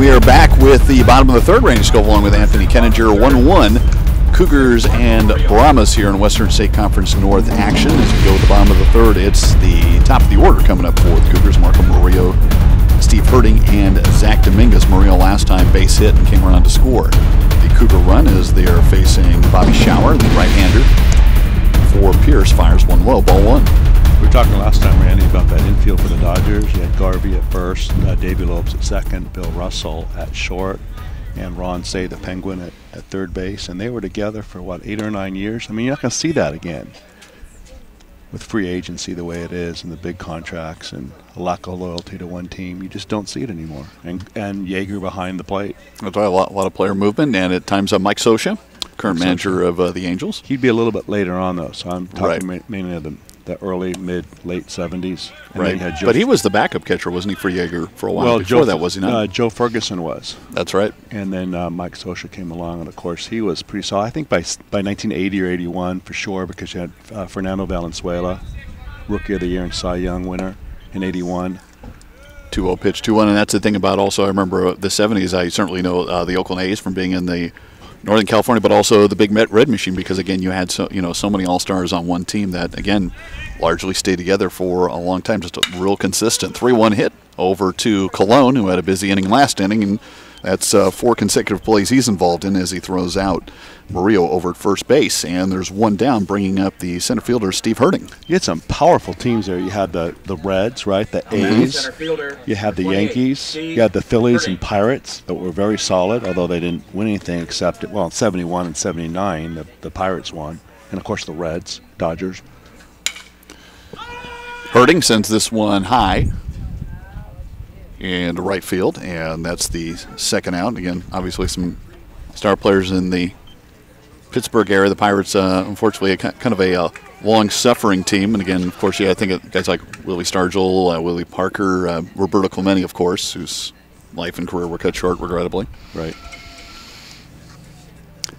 We are back with the bottom of the third rating scope along with Anthony Kenninger. 1-1. Cougars and Brahmas here in Western State Conference North action. As we go to the bottom of the third, it's the top of the order coming up for the Cougars. Marco Murillo, Steve Herding, and Zach Dominguez. Murillo last time base hit and came around to score. The Cougar run is they are facing Bobby Schauer, the right-hander. For Pierce, fires one low, ball one. We were talking last time, Randy, about that infield for the Dodgers. You had Garvey at first, Davey Lopes at second, Bill Russell at short, and Ron Say, the Penguin, at third base. And they were together for, what, 8 or 9 years? I mean, you're not going to see that again with free agency the way it is and the big contracts and a lack of loyalty to one team. You just don't see it anymore. And Yeager behind the plate. That's right, a lot of player movement, and at times Mike Scioscia, current manager of the Angels. He'd be a little bit later on, though, so I'm talking mainly of the early, mid, late 70s. And right, but he was the backup catcher, wasn't he, for Yeager for a while? Well, before that, was he not? Joe Ferguson was. That's right. And then Mike Scioscia came along, and of course he was pretty solid. I think by 1980 or 81 for sure, because you had Fernando Valenzuela, Rookie of the Year and Cy Young winner in 81. 2-0 pitch, 2-1, and that's the thing about also, I remember the 70s, I certainly know the Oakland A's from being in the Northern California, but also the big Met Red Machine, because again you had so many all-stars on one team that again largely stayed together for a long time, just a real consistent 3-1 hit over to Colon, who had a busy inning last inning, and that's 4 consecutive plays he's involved in as he throws out Murillo over at first base, and there's one down, bringing up the center fielder Steve Herding. You had some powerful teams there. You had the Reds, right? The A's. You had the Yankees. You had the Phillies and Pirates that were very solid, although they didn't win anything except, well, in 71 and 79, the Pirates won. And, of course, the Reds, Dodgers. Herding sends this one high in right field, and that's the second out. Again, obviously some star players in the Pittsburgh area. The Pirates, unfortunately, kind of a long-suffering team. And again, of course, I think of guys like Willie Stargell, Willie Parker, Roberto Clemente, of course, whose life and career were cut short, regrettably. Right.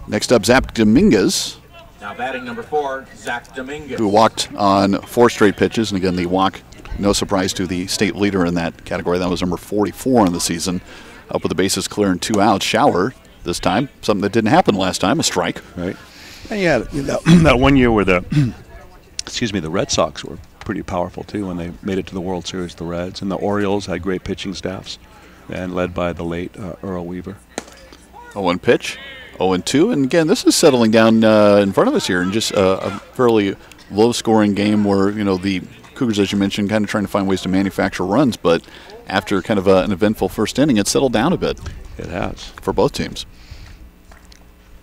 Next up, Zach Dominguez. Now batting number 4, Zach Dominguez. Who walked on 4 straight pitches. And again, the walk, no surprise to the state leader in that category. That was number 44 in the season. Up with the bases clear and 2 outs. Schauer this time, something that didn't happen last time, a strike. Right. And yeah, that one year where the Red Sox were pretty powerful too when they made it to the World Series, the Reds. And the Orioles had great pitching staffs, and led by the late Earl Weaver. 0-1 pitch, 0-2. And again, this is settling down in front of us here in just a fairly low-scoring game where, the Cougars, as you mentioned, kind of trying to find ways to manufacture runs, but after kind of an eventful first inning, it's settled down a bit. It has. For both teams.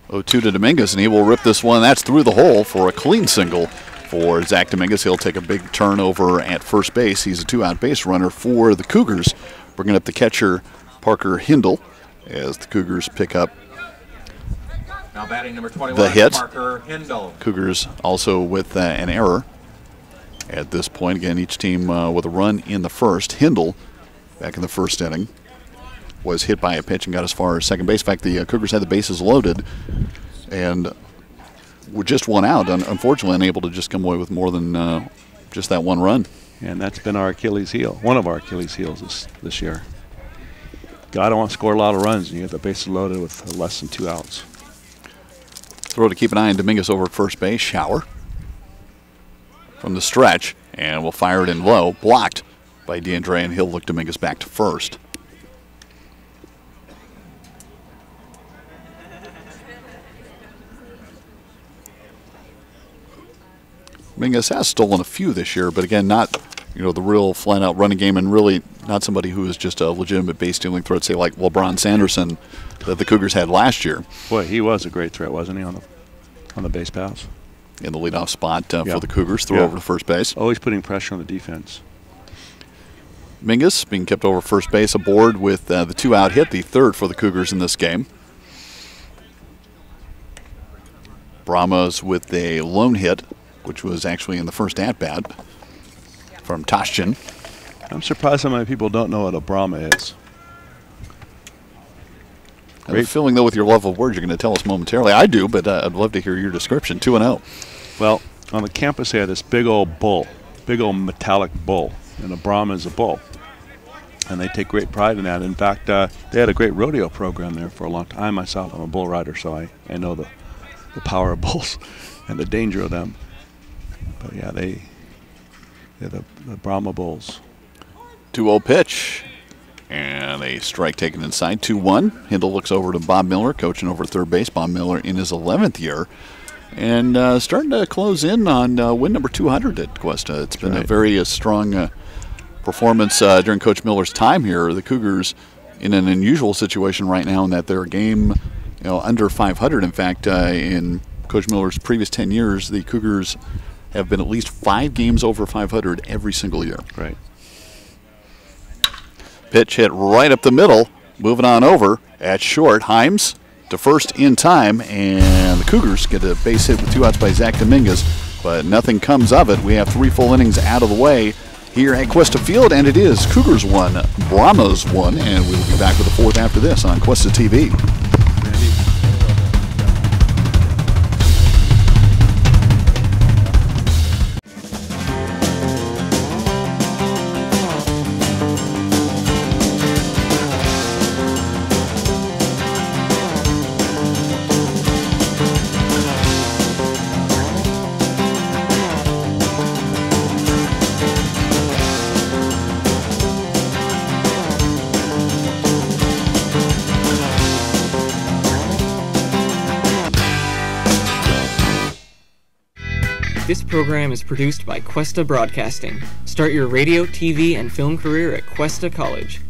0-2 to Dominguez, and he will rip this one. That's through the hole for a clean single for Zach Dominguez. He'll take a big turnover at first base. He's a 2-out base runner for the Cougars, bringing up the catcher Parker Hindle as the Cougars pick up now batting number 21, the hit. Parker Hindle. Cougars also with an error at this point. Again, each team with a run in the first. Hindle, back in the first inning, was hit by a pitch and got as far as second base. In fact, the Cougars had the bases loaded and were just one out, unfortunately unable to just come away with more than just that one run. And that's been our Achilles heel, one of our Achilles heels this year. Got to want to score a lot of runs, and you have the bases loaded with less than 2 outs. Throw to keep an eye on Dominguez over at first base. Schauer from the stretch, and will fire it in low. Blocked by DeAndre, and he'll look Dominguez back to first. Dominguez has stolen a few this year, but again, not the real flat-out running game, and really not somebody who is just a legitimate base-stealing threat, say like LeBron Sanderson that the Cougars had last year. Boy, he was a great threat, wasn't he, on the base pass? In the leadoff spot for the Cougars, throw over to first base. Always putting pressure on the defense. Dominguez being kept over first base, aboard with the 2-out hit, the third for the Cougars in this game. Brahmas with a lone hit, which was actually in the first at-bat from Toshchin. I'm surprised how many people don't know what a Brahma is. I have a feeling, though, with your love of words, you're going to tell us momentarily. I do, but I'd love to hear your description. 2-0. Well, on the campus, they had this big old bull, big old metallic bull, and a Brahma is a bull. And they take great pride in that. In fact, they had a great rodeo program there for a long time. Myself, I'm a bull rider, so I know the power of bulls and the danger of them. But yeah, they're the Brahma bulls. 2-0 pitch. And a strike taken inside, 2-1. Hindle looks over to Bob Miller, coaching over third base. Bob Miller in his 11th year. And starting to close in on win number 200 at Cuesta. It's been a very strong performance during Coach Miller's time here. The Cougars in an unusual situation right now in that they're a game under 500. In fact, in Coach Miller's previous 10 years, the Cougars have been at least 5 games over 500 every single year. Right. Pitch hit right up the middle, moving on over at short. Himes to first in time, and the Cougars get a base hit with 2 outs by Zach Dominguez, but nothing comes of it. We have 3 full innings out of the way here at Cuesta Field, and it is Cougars 1, Brahmas 1, and we'll be back with the 4th after this on Cuesta TV. This program is produced by Cuesta Broadcasting. Start your radio, TV, and film career at Cuesta College.